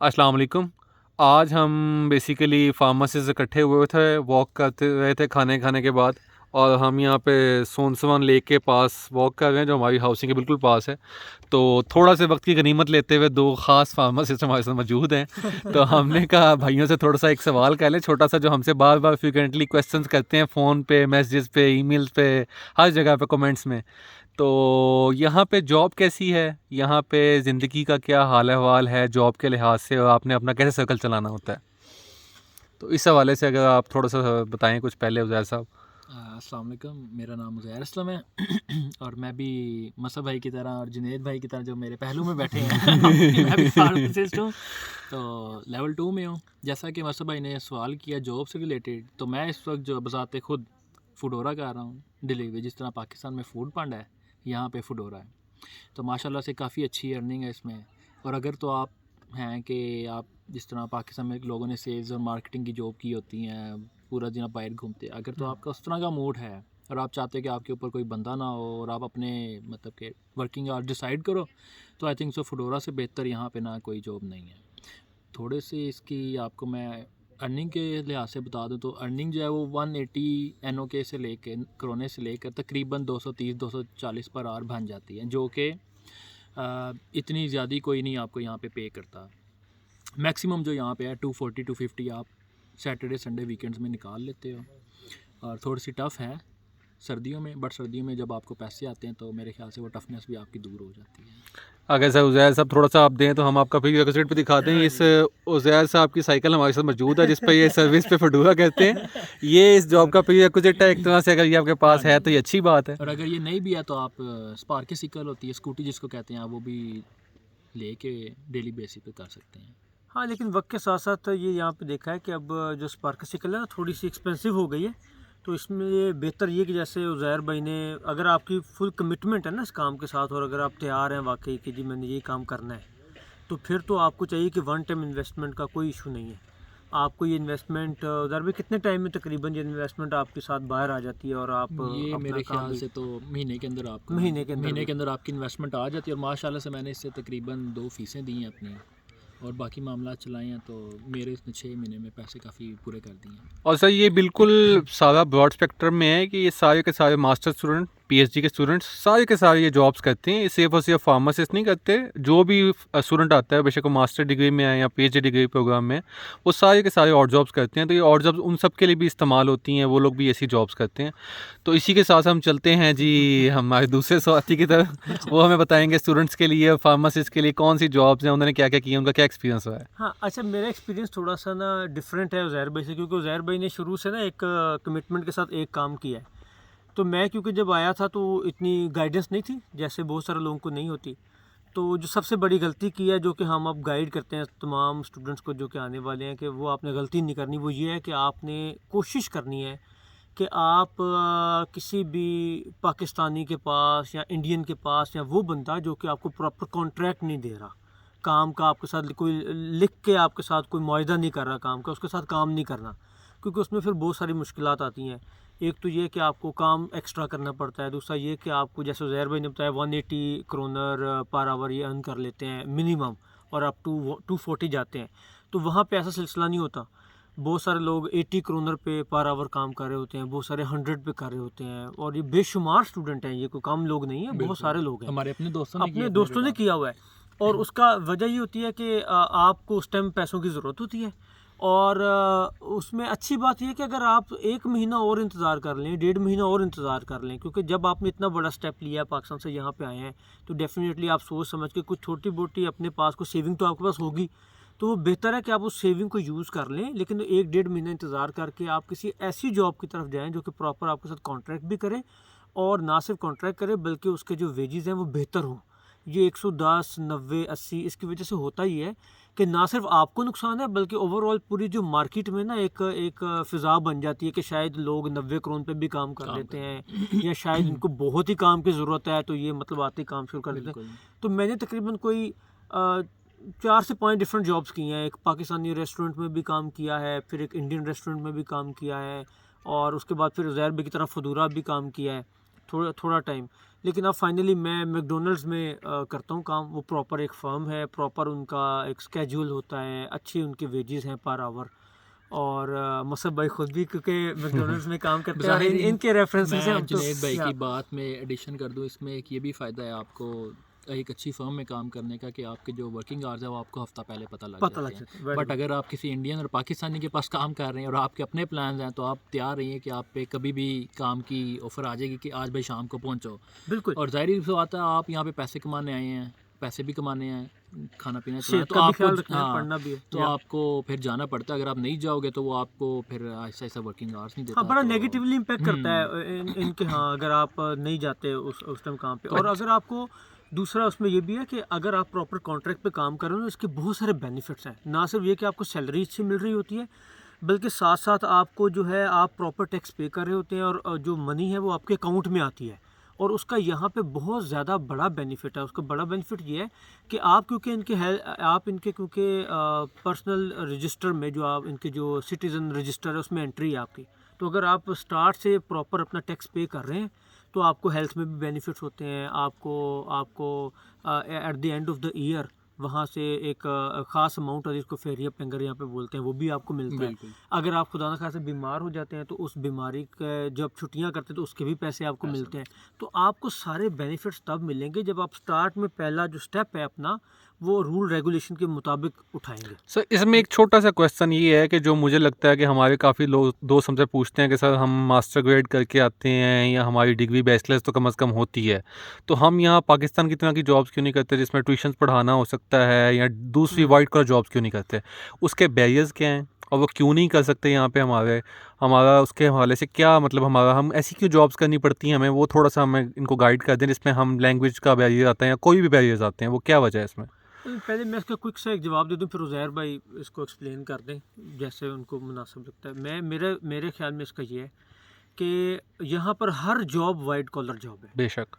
अस्सलाम वालेकुम। आज हम बेसिकली फार्मेसी से इकट्ठे हुए थे, वॉक करते रहे थे खाने खाने के बाद, और हम यहाँ पे सोनसवन लेक के पास वॉक कर रहे हैं जो हमारी हाउसिंग के बिल्कुल पास है। तो थोड़ा से वक्त की गनीमत लेते हुए दो ख़ास फार्मासिस्ट हमारे साथ मौजूद हैं। तो हमने कहा भाइयों से थोड़ा सा एक सवाल कर लें छोटा सा, जो हमसे बार बार फ्रिक्वेंटली क्वेश्चंस करते हैं फ़ोन पे, मैसेजेस पे, ईमेल्स पे, हर जगह पे, कमेंट्स में। तो यहाँ पे जॉब कैसी है? यहाँ पे ज़िंदगी का क्या हाल अहवाल है जॉब के लिहाज से, और आपने अपना कैसे सर्कल चलाना होता है? तो इस हवाले से अगर आप थोड़ा सा बताएं कुछ पहले, उज़ैर साहब। अस्सलाम वालेकुम, मेरा नाम उज़ैर असलम है और मैं भी मसद भाई की तरह और जुनैद भाई की तरह जो मेरे पहलू में बैठे हैं मैं भी फार्मासिस्ट हूँ। तो लेवल 2 में हूँ। जैसा कि मसद भाई ने सवाल किया जॉब से रिलेटेड, तो मैं इस वक्त जो बज़ाते खुद फूडोरा कर रहा हूँ डिलीवरी। जिस तरह पाकिस्तान में फूड पांडा है, यहाँ पे फूडोरा है। तो माशाल्लाह से काफ़ी अच्छी अर्निंग है इसमें। और अगर तो आप हैं कि आप जिस तरह पाकिस्तान में लोगों ने सेल्स और मार्केटिंग की जॉब की होती हैं, पूरा दिन आप बाहर घूमते हैं, अगर तो आपका उस तरह का मूड है और आप चाहते हैं कि आपके ऊपर कोई बंदा ना हो और आप अपने मतलब के वर्किंग आवर डिसाइड करो, तो आई थिंक सो फूडोरा से बेहतर यहाँ पे ना कोई जॉब नहीं है। थोड़े से इसकी आपको मैं अर्निंग के लिहाज से बता दूं, तो अर्निंग जो है वो 180 NOK से लेकर करोने से लेकर तकरीबन 230-240 पर आवर बन जाती है, जो कि इतनी ज़्यादा कोई नहीं आपको यहाँ पे पे करता। मैक्सिमम जो यहाँ पे है 240-250 आप सैटरडे संडे वीकेंड्स में निकाल लेते हो। और थोड़ी सी टफ़ है सर्दियों में, बट सर्दियों में जब आपको पैसे आते हैं तो मेरे ख्याल से वो टफनेस भी आपकी दूर हो जाती है। अगर सर उज़ैर साहब थोड़ा सा आप दें तो हम आपका फिर वेबसाइट पे दिखा दें। इस उज़ैर साहब की साइकिल हमारे साथ मौजूद है जिस पे ये सर्विस पे फडूरा कहते हैं। ये इस जॉब का प्रीरेक्विजिट है एक तरह से, अगर ये आपके हाँ पास है तो जी। ये अच्छी बात है। और अगर ये नहीं भी है तो आप स्पार्किसिकल होती है स्कूटी जिसको कहते हैं, आप वो भी लेके डेली बेसिस पे कर सकते हैं। हाँ, लेकिन वक्त के साथ साथ ये यहाँ पे देखा है कि अब जो स्पार्किसिकल है ना थोड़ी सी एक्सपेंसिव हो गई है। तो इसमें ये बेहतर ये कि जैसे उज़ैर भाई ने, अगर आपकी फुल कमिटमेंट है ना इस काम के साथ और अगर आप तैयार हैं वाकई कि जी मैंने ये काम करना है, तो फिर तो आपको चाहिए कि वन टाइम इन्वेस्टमेंट का कोई इशू नहीं है। आपको ये इन्वेस्टमेंट उधर भी कितने टाइम में तकरीबन ये इन्वेस्टमेंट आपके साथ बाहर आ जाती है और आप ये अपना मेरे काम ख्याल भी से तो महीने के अंदर आपका महीने महीने के अंदर आपकी इन्वेस्टमेंट आ जाती है। और माशाल्लाह से मैंने इससे तकरीबन 2 फीसें दी हैं अपनी और बाकी मामला चलाए हैं, तो मेरे इसने 6 महीने में पैसे काफ़ी पूरे कर दिए हैं। और सर ये बिल्कुल सारा ब्रॉड स्पेक्ट्रम में है कि ये सारे के सारे मास्टर स्टूडेंट, पीएचडी के स्टूडेंट्स, सारे के सारे ये जॉब्स करते हैं। ये सिर्फ और सिर्फ फार्मासिस्ट नहीं करते। जो भी स्टूडेंट आता है, बेशक वो मास्टर डिग्री में है या पीएचडी डिग्री प्रोग्राम में, वो सारे के सारे और जॉब्स करते हैं। तो ये और जॉब्स उन सब के लिए भी इस्तेमाल होती हैं, वो लोग भी ऐसी जॉब्स करते हैं। तो इसी के साथ हम चलते हैं जी हमारे दूसरे साथी की तरफ। वो हमें बताएंगे स्टूडेंट्स के लिए, फार्मासिस्ट के लिए कौन सी जॉब्स हैं, उन्होंने क्या क्या किया, उनका क्या एक्सपीरियंस रहा है। हाँ, अच्छा, मेरा एक्सपीरियंस थोड़ा सा ना डिफरेंट है उज़ैर भाई से, क्योंकि उज़ैर भाई ने शुरू से ना एक कमिटमेंट के साथ एक काम किया है। तो मैं क्योंकि जब आया था तो इतनी गाइडेंस नहीं थी जैसे बहुत सारे लोगों को नहीं होती। तो जो सबसे बड़ी गलती की है, जो कि हम अब गाइड करते हैं तमाम स्टूडेंट्स को जो कि आने वाले हैं, कि वो आपने गलती नहीं करनी, वो ये है कि आपने कोशिश करनी है कि आप किसी भी पाकिस्तानी के पास या इंडियन के पास, या वो बंदा जो कि आपको प्रॉपर कॉन्ट्रैक्ट नहीं दे रहा काम का, आपके साथ कोई लिख के आपके साथ कोई मुआहदा नहीं कर रहा काम का, उसके साथ काम नहीं करना। क्योंकि उसमें फिर बहुत सारी मुश्किलात आती हैं। एक तो ये कि आपको काम एक्स्ट्रा करना पड़ता है, दूसरा ये कि आपको, जैसे ज़ैर भाई ने बताया, 180 करोनर पर आवर ये अर्न कर लेते हैं मिनिमम, और अप टू 240 जाते हैं। तो वहाँ पे ऐसा सिलसिला नहीं होता। बहुत सारे लोग 80 करोनर पे पर आवर काम कर रहे होते हैं, बहुत सारे 100 पे कर रहे होते हैं, और ये बेशुमार स्टूडेंट हैं, ये कोई कम लोग नहीं है, बहुत सारे लोग हैं। हमारे अपने दोस्तों ने अपने दोस्तों ने किया हुआ है। और उसका वजह ये होती है कि आपको उस टाइम पैसों की ज़रूरत होती है। और उसमें अच्छी बात यह है कि अगर आप 1 महीना और इंतज़ार कर लें, 1.5 महीना और इंतज़ार कर लें, क्योंकि जब आपने इतना बड़ा स्टेप लिया है, पाकिस्तान से यहाँ पे आए हैं, तो डेफिनेटली आप सोच समझ के कुछ छोटी मोटी अपने पास कुछ सेविंग तो आपके पास होगी। तो वो बेहतर है कि आप उस सेविंग को यूज़ कर लें, लेकिन 1-1.5 महीना इंतज़ार करके आप किसी ऐसी जॉब की तरफ जाएँ जो कि प्रॉपर आपके साथ कॉन्ट्रैक्ट भी करे, और ना सिर्फ कॉन्ट्रैक्ट करे बल्कि उसके जो वेजेस हैं वो बेहतर हों। ये 110, 90, 80 इसकी वजह से होता ही है कि ना सिर्फ आपको नुकसान है, बल्कि ओवरऑल पूरी जो मार्केट में ना एक एक फ़िज़ा बन जाती है कि शायद लोग 90 करोड़ पे भी काम कर लेते हैं, या शायद इनको बहुत ही काम की ज़रूरत है, तो ये मतलब आते ही काम शुरू कर देते हैं। तो मैंने तकरीबन कोई 4 से 5 डिफरेंट जॉब्स की हैं। एक पाकिस्तानी रेस्टोरेंट में भी काम किया है, फिर एक इंडियन रेस्टोरेंट में भी काम किया है, और उसके बाद फिर ज़ैर भाई की तरफ फदूरा भी काम किया है। थोड़ा टाइम, लेकिन अब फाइनली मैं मैकडोनल्ड्स में करता हूँ काम। वो प्रॉपर एक फर्म है, प्रॉपर उनका एक स्केड्यूल होता है, अच्छी उनकी वेजेस हैं पर आवर। और मसब भाई खुद भी क्योंकि मैकडोनल्ड्स में काम करते हैं और ज़ाहिर है, इनके रेफरेंसेस से मैं हम तो जुनैद भाई या की बात में एडिशन कर दूं, इसमें एक ये भी फ़ायदा है आपको एक अच्छी फर्म में काम करने का कि आपके जो वर्किंग आवर्स है वो आपको हफ्ता पहले पता लग पता जाते लग हैं। जाता है। Very but good. अगर आप किसी इंडियन और पाकिस्तानी के पास काम कर रहे हैं और आपके अपने प्लान्स हैं, तो आप तैयार रहिए कि आप पे कभी भी काम की ऑफ़र आ जाएगी कि आज भाई शाम को पहुंचो। बिल्कुल और ज़ाहिर सी बात है, आप यहाँ पे पैसे कमाने आए हैं, पैसे भी कमाने हैं, खाना पीना चलाना है, सेहत तो का भी आपको ख्याल रखना है, हाँ, पढ़ना भी है तो या आपको फिर जाना पड़ता है। अगर आप नहीं जाओगे तो वो आपको फिर ऐसा ऐसा वर्किंग आवर्स नहीं देता। हाँ, बड़ा तो नेगेटिवली इम्पैक्ट करता है इनके। हाँ, अगर आप नहीं जाते उस टाइम काम पे। और अगर आपको दूसरा उसमें ये भी है कि अगर आप प्रॉपर कॉन्ट्रैक्ट पे काम कर रहे हो तो इसके बहुत सारे बेनिफिट्स हैं। ना सिर्फ ये कि आपको सैलरी अच्छी मिल रही होती है, बल्कि साथ साथ आपको जो है आप प्रॉपर टैक्स पे कर रहे होते हैं और जो मनी है वो आपके अकाउंट में आती है। और उसका यहाँ पे बहुत ज़्यादा बड़ा बेनिफिट है। उसका बड़ा बेनिफिट ये है कि आप क्योंकि इनके क्योंकि पर्सनल रजिस्टर में जो आप इनके जो सिटीज़न रजिस्टर है उसमें एंट्री है आपकी। तो अगर आप स्टार्ट से प्रॉपर अपना टैक्स पे कर रहे हैं तो आपको हेल्थ में भी बेनिफिट्स होते हैं। आपको आपको at the end of the year वहाँ से एक ख़ास अमाउंट है जिसको फेरिया पेंगर यहाँ पे बोलते हैं, वो भी आपको मिलता है। बिल्कुल अगर आप खुदा न खास्ता बीमार हो जाते हैं तो उस बीमारी के जब छुट्टियाँ करते हैं तो उसके भी पैसे आपको मिलते हैं। तो आपको सारे बेनिफिट्स तब मिलेंगे जब आप स्टार्ट में पहला जो स्टेप है अपना वो रूल रेगुलेशन के मुताबिक उठाएंगे। सर इसमें एक छोटा सा क्वेश्चन ये है कि जो मुझे लगता है कि हमारे काफ़ी लोग दोस्त हमसे पूछते हैं कि सर हम मास्टर ग्रेड करके आते हैं या हमारी डिग्री बैचलर्स तो कम से कम होती है, तो हम यहाँ पाकिस्तान की तरह की जॉब्स क्यों नहीं करते जिसमें ट्यूशन्स पढ़ाना हो सकता है, या दूसरी वाइट कलर जॉब्स क्यों नहीं करते? उसके बैरियर्स क्या हैं और वो क्यों नहीं कर सकते यहाँ पे? हमारा उसके हवाले से क्या मतलब, हम ऐसी क्यों जॉब्स करनी पड़ती हैं हमें? वो थोड़ा सा हमें इनको गाइड कर दें जिसमें हम लैंग्वेज का बैरियर आता है या कोई भी बैरियर्स आते हैं, वो क्या वजह है इसमें? पहले मैं इसका क्विक सा एक जवाब दे दूं, फिर उज़ैर भाई इसको एक्सप्लेन कर दें जैसे उनको मुनासिब लगता है। मेरे ख्याल में इसका ये है कि यहाँ पर हर जॉब वाइट कॉलर जॉब है। बेशक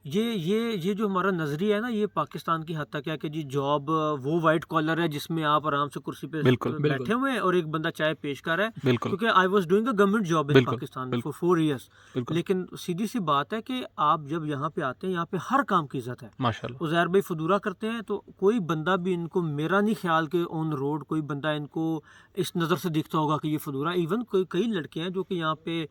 ये जो हमारा नज़रिया है ना, ये पाकिस्तान की हद तक है कि जी जॉब वो वाइट कॉलर है जिसमें आप आराम से कुर्सी पे बिल्कुल बैठे हुए हैं और एक बंदा चाय पेश कर रहा है। बिल्कुल क्योंकि I was doing a government job in बिल्कुल पाकिस्तान बिल्कुल फॉर 4 इयर्स। बिल्कुल लेकिन सीधी सी बात है कि आप जब यहाँ पे आते हैं यहाँ पे हर काम की इज्जत है। माशाल्लाह। उज़ैर भाई फदूरा करते हैं तो कोई बंदा भी इनको, मेरा नहीं ख्याल कि ऑन रोड कोई बंदा इनको इस नज़र से दिखता होगा कि ये फदूरा। इवन कई लड़के हैं जो कि यहाँ पे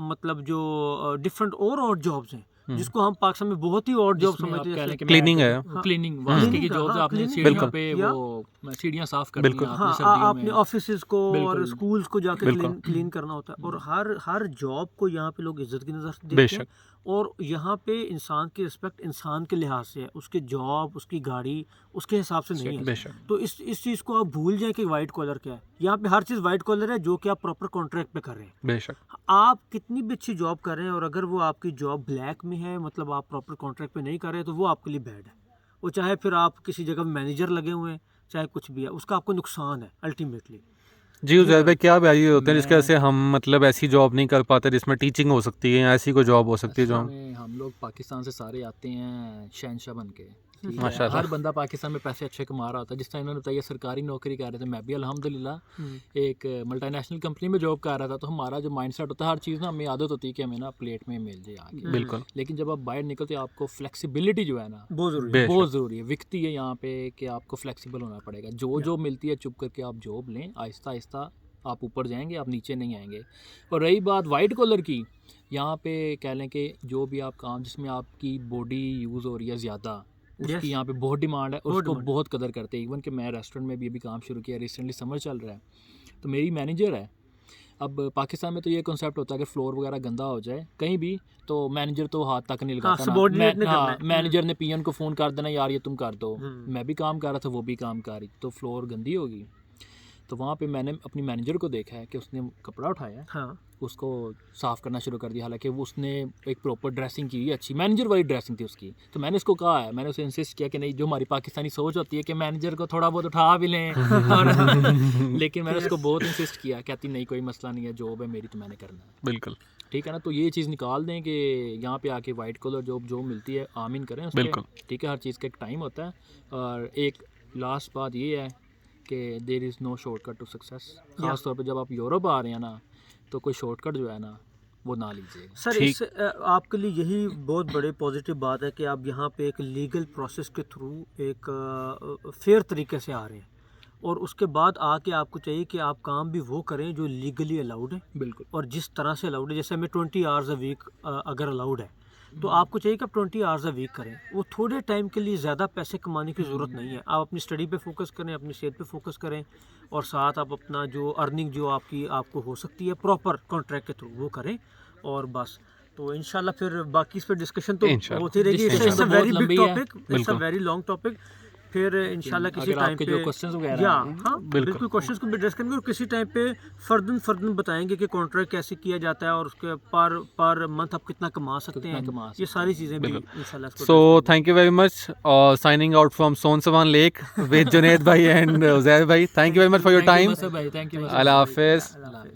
मतलब जो डिफरेंट और जॉब्स हैं जिसको हम पाकिस्तान में बहुत ही और जॉब जिसमें आप समझते कह हैं लें कि क्लीनिंग है। हाँ, क्लीनिंग वास्के की क्लीनिंग का, जॉब हाँ, आपने क्लीनिंग सीढ़ियों का, पे या वो सीढ़ियाँ साफ करनी बिल्कुल। है आपने हाँ, सर्दियों आपने में। ऑफिसेज को और बिल्कुल स्कूल्स को जाके बिल्कुल क्लीन करना होता है। और हर जॉब को यहाँ पे लोग इज्जत की नज़र से देखते हैं। बेशक और यहाँ पे इंसान की रिस्पेक्ट इंसान के लिहाज से है, उसके जॉब, उसकी गाड़ी, उसके हिसाब से नहीं है। बेशक तो इस चीज़ को आप भूल जाएं कि वाइट कॉलर क्या है। यहाँ पे हर चीज़ वाइट कॉलर है जो कि आप प्रॉपर कॉन्ट्रैक्ट पे कर रहे हैं। बेशक आप कितनी भी अच्छी जॉब कर रहे हैं और अगर वो आपकी जॉब ब्लैक में है, मतलब आप प्रॉपर कॉन्ट्रैक्ट पे नहीं कर रहे, तो वो आपके लिए बैड है। वो चाहे फिर आप किसी जगह मैनेजर लगे हुए हैं, चाहे कुछ भी है, उसका आपको नुकसान है अल्टीमेटली। जी उज़ैर भाई, क्या बैरियर होते हैं जिसकी वजह से हम मतलब ऐसी जॉब नहीं कर पाते जिसमें टीचिंग हो सकती है या ऐसी कोई जॉब हो सकती है जो हम लोग पाकिस्तान से सारे आते हैं शहनशाह बन के, ठीक है। माशाल्लाह। हर बंदा पाकिस्तान में पैसे अच्छे कमा रहा होता है। जिस तरह इन्होंने बताया सरकारी नौकरी कर रहे थे, मैं भी अल्हम्दुलिल्लाह एक मल्टीनेशनल कंपनी में जॉब कर रहा था। तो हमारा जो माइंडसेट होता है, हर चीज़ ना हमें आदत होती है कि हमें ना प्लेट में मिल जाए आके। बिल्कुल लेकिन जब आप बाहर निकलते हो आपको फ्लेक्सिबिलिटी जो है ना बहुत ज़रूरी है। बेशक बहुत ज़रूरी है, विकती है यहाँ पे कि आपको फ्लेक्सिबल होना पड़ेगा। जो मिलती है चुप करके आप जॉब लें, आहिस्ता आहिस्ता आप ऊपर जाएंगे, आप नीचे नहीं आएंगे। और रही बात वाइट कॉलर की, यहाँ पे कह लें कि जो भी आप काम जिसमें आपकी बॉडी यूज़ हो रही है ज़्यादा, उसकी यहाँ पे बहुत डिमांड है और बहुत उसको डिमांड। बहुत कदर करते हैं। इवन कि मैं रेस्टोरेंट में भी अभी काम शुरू किया, रिसेंटली समर चल रहा है, तो मेरी मैनेजर है। अब पाकिस्तान में तो ये कॉन्सेप्ट होता है कि फ्लोर वगैरह गंदा हो जाए कहीं भी तो मैनेजर तो हाथ तक नहीं लगाता ना। subordinate ने करना है। मैनेजर ने पीएन को फ़ोन कर देना, यार ये तुम कर दो। हम्म। मैं भी काम कर रहा था, वो भी काम कर रही, तो फ्लोर गंदी होगी। तो वहाँ पे मैंने अपनी मैनेजर को देखा है कि उसने कपड़ा उठाया, हाँ, उसको साफ़ करना शुरू कर दिया। हालांकि वो उसने एक प्रॉपर ड्रेसिंग की, अच्छी मैनेजर वाली ड्रेसिंग थी उसकी। तो मैंने उसको कहा है, मैंने उसे इंसिस्ट किया कि नहीं, जो हमारी पाकिस्तानी सोच होती है कि मैनेजर को थोड़ा बहुत उठा भी लें और लेकिन मैंने उसको बहुत इंसिस्ट किया। कहती नहीं कोई मसला नहीं है, जॉब है मेरी तो मैंने करना है, बिल्कुल ठीक है ना। तो ये चीज़ निकाल दें कि यहाँ पे आके वाइट कॉलर जॉब जो मिलती है आमीन करें उस बिल्कुल। पर, ठीक है। हर चीज़ का एक टाइम होता है। और एक लास्ट बात ये है कि there is no shortcut to success. ख़ास तौर पे जब आप यूरोप आ रहे हैं ना, तो कोई शॉर्टकट जो है ना वो ना लीजिएगा। सर ठीक। इस आपके लिए यही बहुत बड़े पॉजिटिव बात है कि आप यहाँ पे एक लीगल प्रोसेस के थ्रू एक फेयर तरीके से आ रहे हैं, और उसके बाद आके आपको चाहिए कि आप काम भी वो करें जो लीगली अलाउड है बिल्कुल। और जिस तरह से अलाउड है। जैसे हमें 20 आवर्स अ वीक अगर अलाउड है तो आपको चाहिए कि आप 20 आवर्स अ वीक करें। वो थोड़े टाइम के लिए ज़्यादा पैसे कमाने की ज़रूरत नहीं है। आप अपनी स्टडी पे फोकस करें, अपनी सेहत पे फोकस करें, और साथ आप अपना जो अर्निंग जो आपको हो सकती है प्रॉपर कॉन्ट्रैक्ट के थ्रू वो करें, और बस। तो इंशाल्लाह फिर बाकी इस पर डिस्कशन तो इंशाल्लाह। होती रहेगी। Discussion इट्स अ तो बहुत वेरी बिग लंबी है। टॉपिक, इट्स अ बिल्कुल। Very long topic. फिर इंशाल्लाह किसी अगर टाइम आपके पे जो क्वेश्चंस वगैरह या हैं, हाँ बिल्कुल। बिल्कुल क्वेश्चंस को भी एड्रेस करेंगे, और किसी टाइम पे फर्दन बताएंगे कि कॉन्ट्रैक्ट कैसे किया जाता है, और उसके पर मंथ आप कितना कमा सकते कितना हैं। कमा ये सकते सारी हैं। चीज़ें भी बिल्कुल। इंशाल्लाह इसको So address करेंगे। thank you very much. Signing out from Sonsavan Lake with Junaid bhai and Uzair bhai. Thank you very much for your Thank you time. मसब भाई, थैंक यू Allah Hafiz. अल्लाह हाफ़िज़।